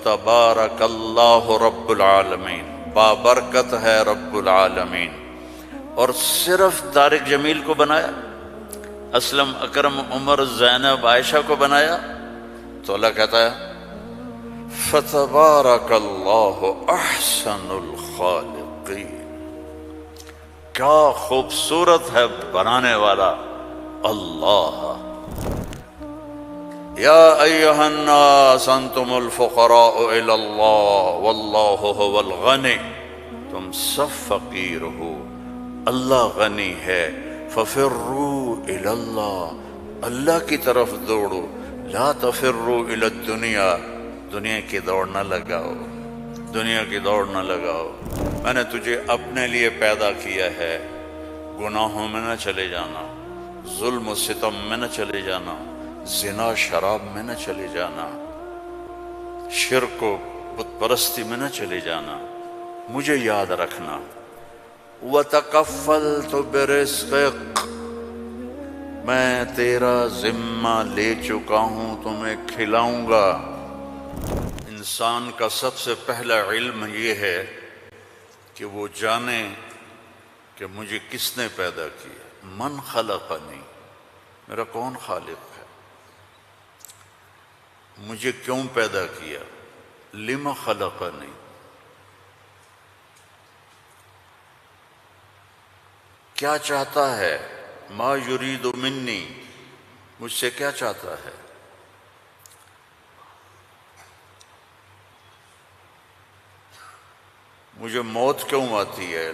فتبارک اللہ رب العالمین، بابرکت ہے رب العالمین۔ اور صرف طارق جمیل کو بنایا؟ اسلم، اکرم، عمر، زینب، عائشہ کو بنایا؟ تو اللہ کہتا ہے فتبارک اللہ احسن الخالقین۔ کیا خوبصورت ہے بنانے والا اللہ۔ یا ایہا الناس انتم الفقراء الی اللہ واللہ هو الغنی، تم سب فقیر ہو، اللہ غنی ہے۔ ففروا الی اللہ، اللہ کی طرف دوڑو، لا تفروا الی الدنیا، دنیا کی دوڑ نہ لگاؤ، دنیا کی دوڑ نہ لگاؤ۔ میں نے تجھے اپنے لیے پیدا کیا ہے، گناہوں میں نہ چلے جانا، ظلم و ستم میں نہ چلے جانا، زنا شراب میں نہ چلے جانا، شرک و بت پرستی میں نہ چلے جانا، مجھے یاد رکھنا۔ وَتَكَفَّلْتُ بِرِزْقِكَ، میں تیرا ذمہ لے چکا ہوں، تمہیں کھلاؤں گا۔ انسان کا سب سے پہلا علم یہ ہے کہ وہ جانے کہ مجھے کس نے پیدا کیا، من خلقنی، میرا کون خالق ہے، مجھے کیوں پیدا کیا، لم خلقنی، کیا چاہتا ہے، ما یرید منی، مجھ سے کیا چاہتا ہے۔ مجھے موت کیوں آتی ہے،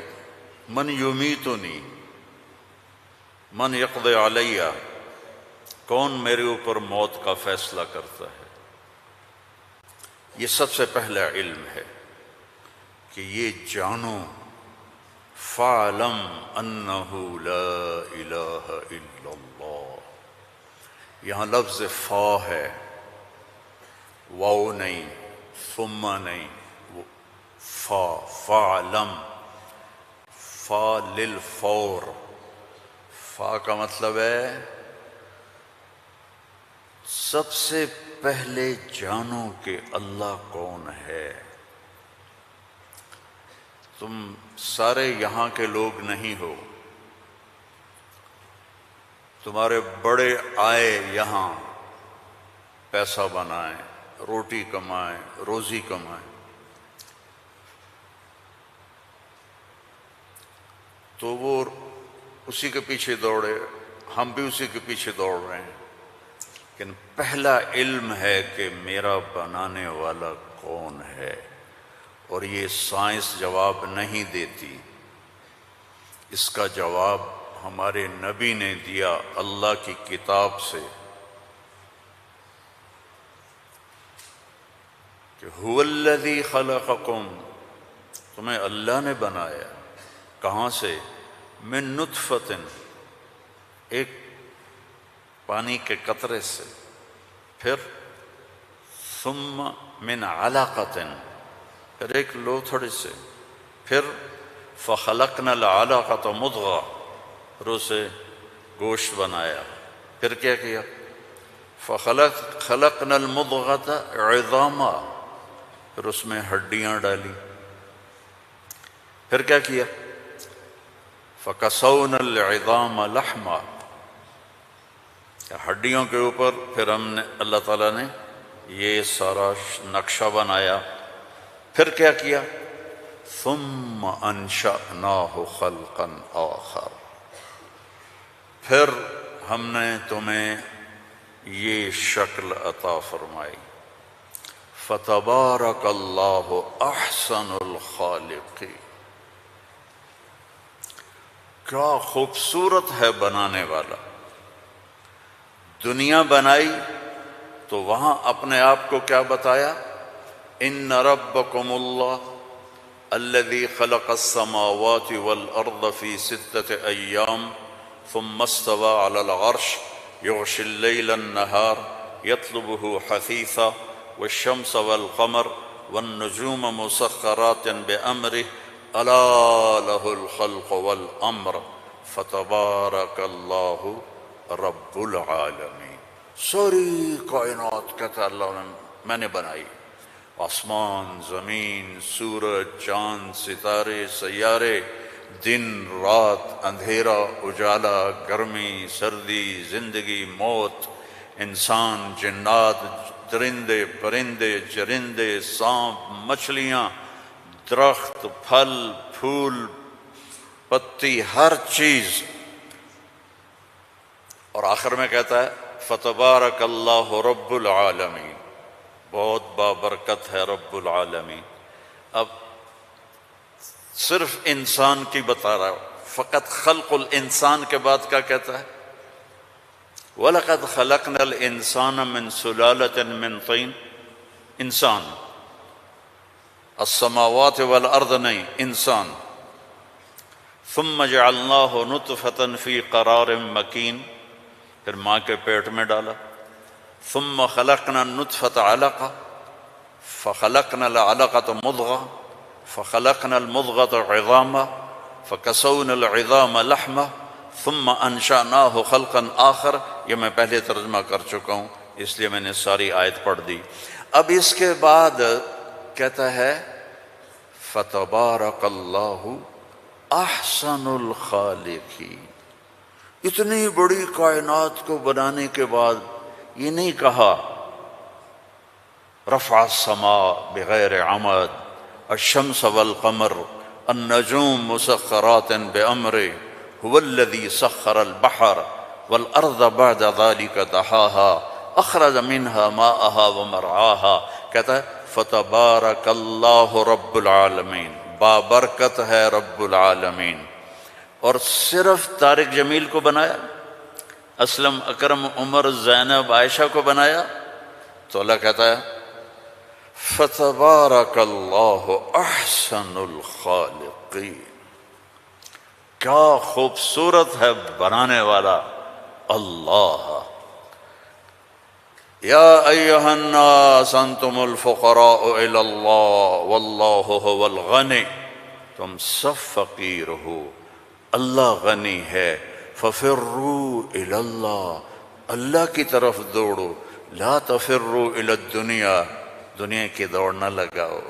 من یمیتنی، من یقضی علیہ، کون میرے اوپر موت کا فیصلہ کرتا ہے۔ یہ سب سے پہلا علم ہے کہ یہ جانو، فَاعْلَمْ أَنَّهُ لَا إِلَٰهَ إِلَّا اللَّهُ، یہاں لفظ فا ہے، واو نہیں، ثم نہیں، فا، فَاعْلَمْ، فا للفور، فا کا مطلب ہے سب سے پہلے جانو کہ اللہ کون ہے۔ تم سارے یہاں کے لوگ نہیں ہو، تمہارے بڑے آئے یہاں پیسہ بنائیں، روٹی کمائیں، روزی کمائیں، تو وہ اسی کے پیچھے دوڑے، ہم بھی اسی کے پیچھے دوڑ رہے ہیں، لیکن پہلا علم ہے کہ میرا بنانے والا کون ہے۔ اور یہ سائنس جواب نہیں دیتی، اس کا جواب ہمارے نبی نے دیا اللہ کی کتاب سے، کہ هو الذی خلقکم، تمہیں اللہ نے بنایا، کہاں سے، من نطفۃ، ایک پانی کے قطرے سے، پھر ثم من علقۃ، پھر ایک لوتھڑے سے، پھر فخلقنا العلقۃ مضغہ، پھر اسے گوشت بنایا، پھر کیا کیا، خلقنا المضغۃ عظاما، پھر اس میں ہڈیاں ڈالی، پھر کیا کیا، فکسونا العظام لحما، ہڈیوں کے اوپر پھر ہم نے، اللہ تعالیٰ نے یہ سارا نقشہ بنایا، پھر کیا کیا، ثم انشأناہ خلقا آخر، پھر ہم نے تمہیں یہ شکل عطا فرمائی۔ فتبارک اللہ احسن الخالقین، کیا خوبصورت ہے بنانے والا۔ دنیا بنائی تو وہاں اپنے آپ کو کیا بتایا، ان ربکم اللہ الذی خلق السماوات والارض فی 6 ایام ثم استوى على العرش یغشی اللیل النہار یطلبہ حثیثا والشمس والقمر والنجوم مسخرات بأمرہ الا لہ الخلق والامر فتبارک اللہ رب العالمین۔ ساری کائنات کہتا اللہ نے میں نے بنائی، آسمان، زمین، سورج، چاند، ستارے، سیارے، دن، رات، اندھیرا، اجالا، گرمی، سردی، زندگی، موت، انسان، جنات، درندے، پرندے، چرندے، سانپ، مچھلیاں، درخت، پھل، پھول، پتی، ہر چیز. اور آخر میں کہتا ہے فتبارک اللہ رب العالمین، بہت بابرکت ہے رب العالمین. اب صرف انسان کی بتا رہا ہوں، فقط خلق الانسان کے بعد کیا کہتا ہے؟ وَلَقَدْ خَلَقْنَا الْإِنسَانَ مِنْ سُلَالَةٍ مِنْ طِينٍ. انسان، السماوات والارض نہیں، انسان. ثم جعلناه نطفة في قرار مكين، پھر ماں کے پیٹ میں ڈالا. ثم خلقنا النطفة علقة فخلقنا العلقة مضغة فخلقنا المضغة عظاما فكسونا العظام لحما ثم انشأناه خلقا آخر. یہ میں پہلے ترجمہ کر چکا ہوں اس لیے میں نے ساری آیت پڑھ دی. اب اس کے بعد کہتا ہے فتبارک اللہ احسن الخالقین. اتنی بڑی کائنات کو بنانے کے بعد یہ نہیں کہا رفع السماء بغیر عمد الشمس والقمر النجوم مسخرات بأمره هو الذي سخر البحر والأرض بعد ذلك دحاها أخرج منها ماءها ومرعاها. کہتا ہے فتبارک اللہ رب العالمین، بابرکت ہے رب العالمین. اور صرف طارق جمیل کو بنایا، اسلم، اکرم، عمر، زینب، عائشہ کو بنایا؟ تو اللہ کہتا ہے فتبارک اللہ احسن الخالقین. کیا خوبصورت ہے بنانے والا اللہ. یا ایہا الناس انتم الفقراء الی اللہ واللہ هو الغنی. تم سب فقیر ہو، اللہ غنی ہے. ففروا الی اللہ، اللہ کی طرف دوڑو. لا تفروا الی الدنیا، دنیا کی دوڑ نہ لگاؤ،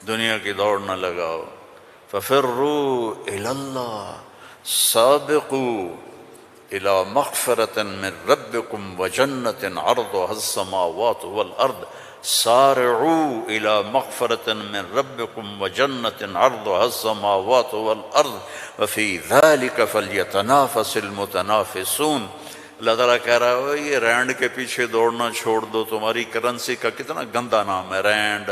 دنیا کی دوڑ نہ لگاؤ. ففروا الی اللہ، سابقوا الى مغفرة من ربكم وجنة عرضها السماوات والارض. سارعوا الى مغفرة من ربكم وجنة عرضها السماوات والارض وفي ذلك فليتنافس المتنافسون. اللہ تعالیٰ کہہ رہا ہے یہ رینڈ کے پیچھے دوڑنا چھوڑ دو. تمہاری کرنسی کا کتنا گندا نام ہے رینڈ.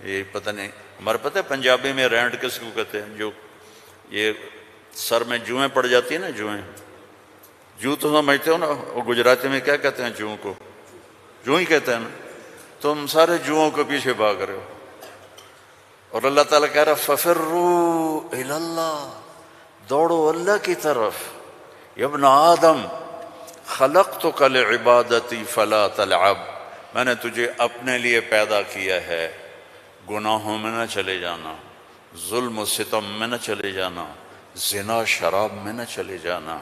یہ پتہ نہیں، ہمارے پتہ ہے پنجابی میں رینڈ کس کو کہتے ہیں؟ جو یہ سر میں جوئیں پڑ جاتی ہیں نا، جوئیں، جو تو سمجھتے ہو نا، وہ گجراتی میں کیا کہتے ہیں جوؤں کو؟ جو ہی کہتے ہیں نا. تم سارے جوؤں کے پیچھے بھاگ رہے ہو. اور اللہ تعالیٰ کہہ رہا ففروا الی اللہ، دوڑو اللہ کی طرف. یا ابن آدم خلقتک لعبادتی فلا تلعب، میں نے تجھے اپنے لیے پیدا کیا ہے، گناہوں میں نہ چلے جانا، ظلم و ستم میں نہ چلے جانا، زنا شراب میں نہ چلے جانا،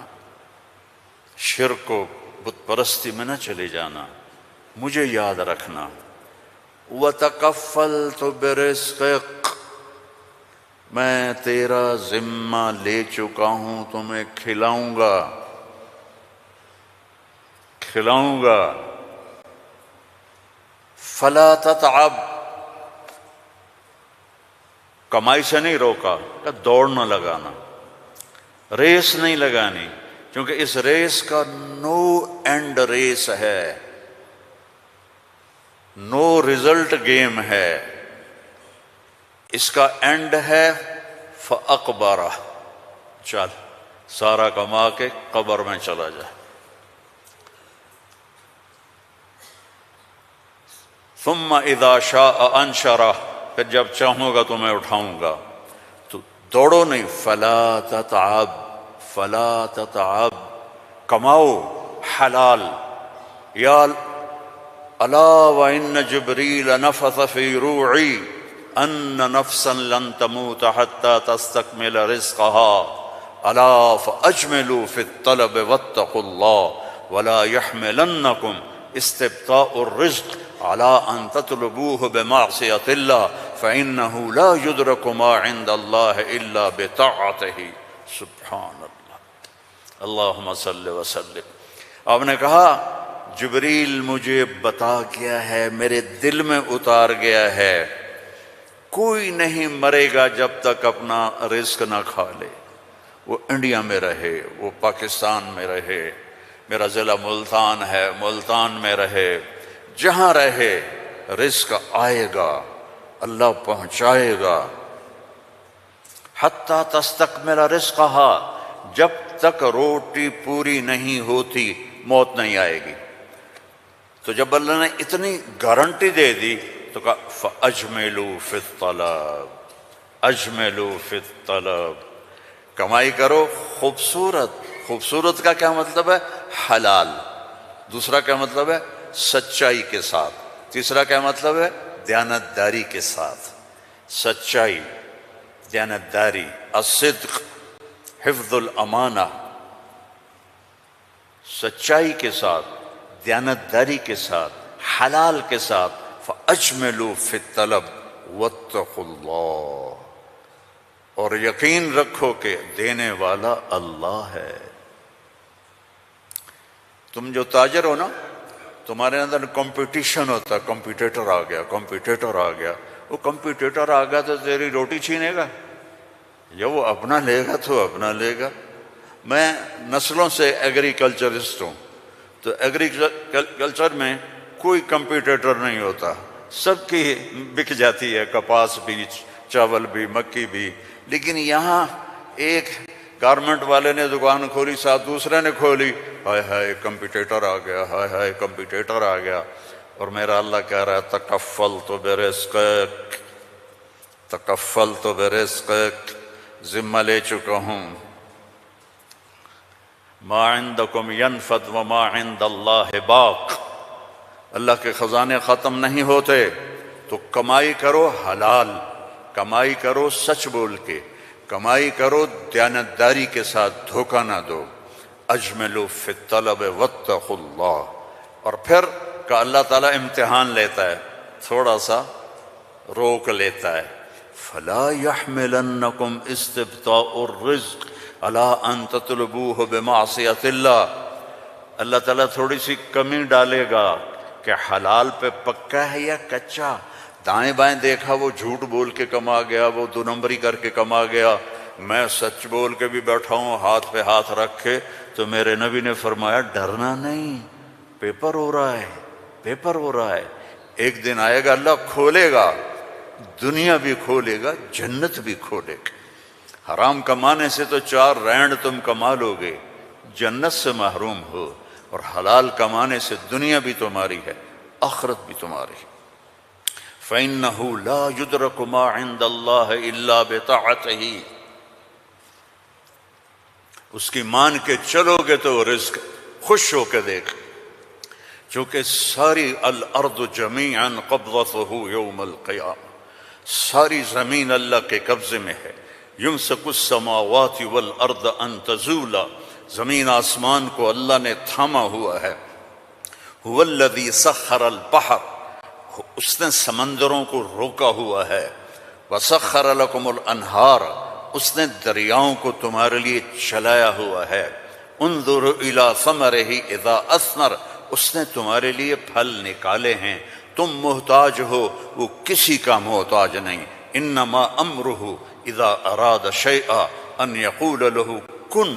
شرک و بت پرستی میں نہ چلے جانا، مجھے یاد رکھنا. وَتَكَفَّلْتُ بِرِزْقِكَ، میں تیرا ذمہ لے چکا ہوں، تمہیں کھلاؤں گا، کھلاؤں گا. فَلَا تَتْعَبْ، کمائی سے نہیں روکا، کہ دوڑ نہ لگانا، ریس نہیں لگانی، کیونکہ اس ریس کا نو اینڈ ریس ہے، نو ریزلٹ گیم ہے. اس کا اینڈ ہے فَأَقْبَرَ، چل سارا کما کے قبر میں چلا جا. ثم اذا شاء انشرہ، پھر جب چاہوں گا تو میں اٹھاؤں گا. تو دوڑو نہیں، فلا تتعب، فلا تتعب، کماؤ حلال. یا الا وان جبریل نفث فی روعی ان نفسا لن تموت حتى تستكمل رزقها الا فاجملوا في الطلب واتقوا الله ولا يحملنكم استبطاء الرزق علی ان تطلبوه بمعصیۃ اللہ فإنہ لا یدرک ما عند اللہ الا بطاعتہ۔ سبحان اللہ، اللہم صلی وسلم۔ آپ نے کہا جبریل مجھے بتا گیا ہے، میرے دل میں اتار گیا ہے، کوئی نہیں مرے گا جب تک اپنا رزق نہ کھا لے، وہ انڈیا میں رہے، وہ پاکستان میں رہے، میرا ضلع ملتان ہے، ملتان میں رہے، جہاں رہے رزق آئے گا، اللہ پہنچائے گا۔ حتیٰ تستکمل رزقہا، جب تک روٹی پوری نہیں ہوتی موت نہیں آئے گی۔ تو جب اللہ نے اتنی گارنٹی دے دی تو کہا فَأَجْمِلُوا فِي الطَّلَبِ، اجملوا فی الطلب، کمائی کرو خوبصورت۔ خوبصورت کا کیا مطلب ہے؟ حلال۔ دوسرا کیا مطلب ہے؟ سچائی کے ساتھ۔ تیسرا کیا مطلب ہے؟ دیانتداری کے ساتھ۔ سچائی، دیانتداری، الصدق، حفظ الامانہ، سچائی کے ساتھ، دیانتداری کے ساتھ، حلال کے ساتھ۔ فَأَجْمِلُوا فِي الطَّلَبِ وَاتَّقُوا اللَّهَ، اور یقین رکھو کہ دینے والا اللہ ہے۔ تم جو تاجر ہو نا، تمہارے اندر کمپٹیشن ہوتا ہے، کمپیٹیٹر آ گیا، کمپیٹیٹر آ گیا۔ وہ کمپیٹیٹر آ گیا تو تیری روٹی چھینے گا، یا وہ اپنا لے گا تو اپنا لے گا۔ میں نسلوں سے ایگریکلچرسٹ ہوں، تو ایگریکلچر میں کوئی کمپیٹیٹر نہیں ہوتا، سب کی بک جاتی ہے، کپاس بھی، چاول بھی، مکی بھی۔ لیکن یہاں ایک گارمنٹ والے نے دکان کھولی، ساتھ دوسرے نے کھولی، ہائے ہائے کمپیٹیٹر آ گیا، ہائے ہائے کمپیٹیٹر آ گیا۔ اور میرا اللہ کہہ رہا ہے تکفلت برزقک، تکفلت برزقک، ذمہ لے چکا ہوں۔ ما عندکم ینفد وما عند اللہ باق، اللہ کے خزانے ختم نہیں ہوتے، تو کمائی کرو حلال، کمائی کرو سچ بول کے، کمائی کرو دیانتداری کے ساتھ، دھوکہ نہ دو۔ اجملوا فی الطلب واتقوا اللہ۔ اور پھر کہ اللہ تعالیٰ امتحان لیتا ہے، تھوڑا سا روک لیتا ہے۔ فلا يحملنکم استبطاء الرزق علی ان تطلبوہ بمعصیۃ اللہ، اللہ تعالیٰ تھوڑی سی کمی ڈالے گا کہ حلال پہ پکا ہے یا کچا۔ دائیں بائیں دیکھا وہ جھوٹ بول کے کما گیا، وہ دو نمبری کر کے کما گیا، میں سچ بول کے بھی بیٹھا ہوں ہاتھ پہ ہاتھ رکھ کے۔ تو میرے نبی نے فرمایا ڈرنا نہیں، پیپر ہو رہا ہے، پیپر ہو رہا ہے، ایک دن آئے گا اللہ کھولے گا، دنیا بھی کھولے گا، جنت بھی کھولے گا۔ حرام کمانے سے تو 4 رینڈ تم کما لو گے، جنت سے محروم ہو، اور حلال کمانے سے دنیا بھی تمہاری ہے، آخرت بھی تمہاری ہے۔ فَإِنَّهُ لَا يُدْرَكُ مَا عِندَ اللَّهِ إِلَّا بِطَاعَتِهِ، اس کی مان کے چلو گے تو رزق خوش ہو کے دیکھ، چونکہ ساری الارض جمیعا قبضتہ یوم القیامہ، ساری زمین اللہ کے قبضے میں ہے۔ یمسک السماوات والارض ان تزولا، زمین آسمان کو اللہ نے تھاما ہوا ہے۔ هو الذی سخر البحر، اس نے سمندروں کو روکا ہوا ہے۔ وسخر لکم الانہار، اس نے دریاؤں کو تمہارے لیے چلایا ہوا ہے۔ انظر الی ثمرہ اذا اثمر، اس نے تمہارے لیے پھل نکالے ہیں، تم محتاج ہو، وہ کسی کا محتاج نہیں۔ انما امرہ اذا اراد شیئا ان یقول له کن،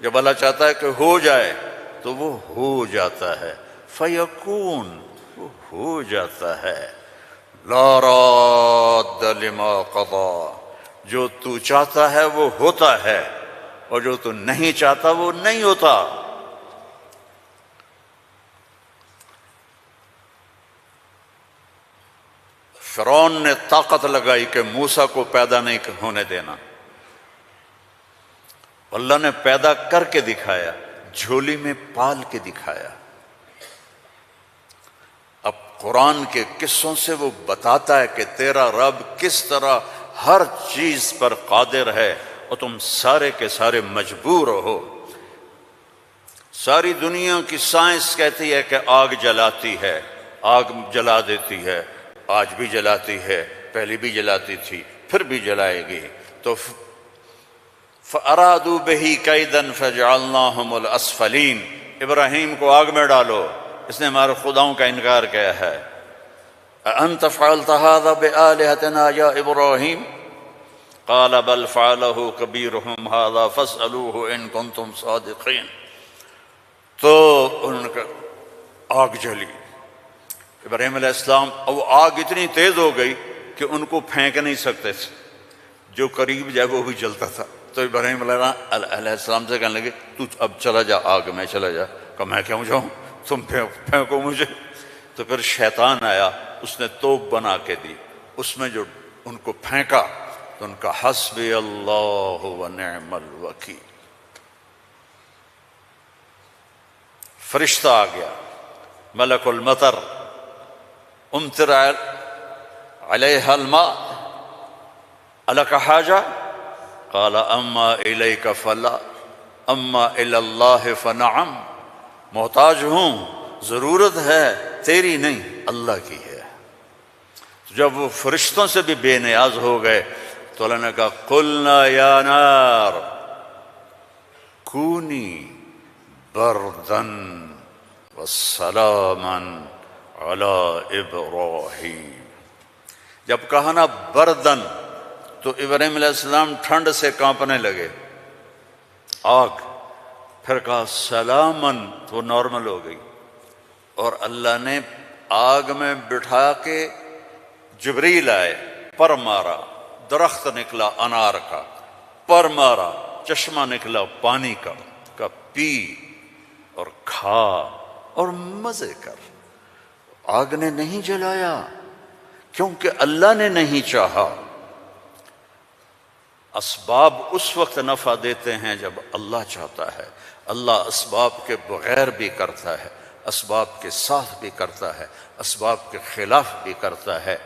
جب اللہ چاہتا ہے کہ ہو جائے تو وہ ہو جاتا ہے، فیکون، وہ ہو جاتا ہے۔ لا راد لما قضا، جو تو چاہتا ہے وہ ہوتا ہے، اور جو تو نہیں چاہتا وہ نہیں ہوتا۔ فرعون نے طاقت لگائی کہ موسیٰ کو پیدا نہیں ہونے دینا، اللہ نے پیدا کر کے دکھایا، جھولی میں پال کے دکھایا۔ اب قرآن کے قصوں سے وہ بتاتا ہے کہ تیرا رب کس طرح ہر چیز پر قادر ہے، اور تم سارے کے سارے مجبور ہو۔ ساری دنیا کی سائنس کہتی ہے کہ آگ جلاتی ہے، آگ جلا دیتی ہے، آج بھی جلاتی ہے، پہلے بھی جلاتی تھی، پھر بھی جلائے گی۔ تو فَأَرَادُوا بِهِ كَيْدًا فَجَعَلْنَاهُمُ الْأَسْفَلِينَ، ابراہیم کو آگ میں ڈالو، اس نے ہمارے خداؤں کا انکار کیا ہے۔ أَأَنْتَ فَعَلْتَ هَذَا بِآلِهَتِنَا يَا إِبْرَاهِيمُ قَالَ بَلْ فَعَلَهُ كَبِيرُهُمْ هَذَا فَاسْأَلُوهُ إِن كُنتُمْ صَادِقِينَ۔ تو ان کا آگ جلی، ابراہیم علیہ السلام، اور وہ آگ اتنی تیز ہو گئی کہ ان کو پھینک نہیں سکتے تھے، جو قریب جائے وہ بھی جلتا تھا۔ تو ابراہیم علیہ السلام سے کہنے لگے تو اب چلا جا، آگ میں چلا جا۔ کہا میں کیوں جاؤں، تم پھینکو مجھے۔ تو پھر شیطان آیا، اس نے توپ بنا کے دی، اس میں جو ان کو پھینکا تو ان کا حسبی اللہ ونعم الوکیل، فرشتہ آ گیا، ملک المطر، امطر علیہا الماء الک حاجہ قال اما الیک فلا اما الی اللہ فنعم، محتاج ہوں، ضرورت ہے تیری نہیں اللہ کی ہے۔ جب وہ فرشتوں سے بھی بے نیاز ہو گئے تو اللہ نے کہا قلنا یا نار کونی بردن وسلاما علی ابراہیم۔ جب کہا نا بردن تو ابراہیم علیہ السلام ٹھنڈ سے کانپنے لگے، آگ، پھر کہا سلامن تو وہ نارمل ہو گئی، اور اللہ نے آگ میں بٹھا کے جبریل آئے، پر مارا، درخت نکلا انار کا، پر مارا، چشمہ نکلا پانی کا، کہا پی اور کھا اور مزے کر۔ آگ نے نہیں جلایا کیونکہ اللہ نے نہیں چاہا۔ اسباب اس وقت نفع دیتے ہیں جب اللہ چاہتا ہے، اللہ اسباب کے بغیر بھی کرتا ہے، اسباب کے ساتھ بھی کرتا ہے، اسباب کے خلاف بھی کرتا ہے۔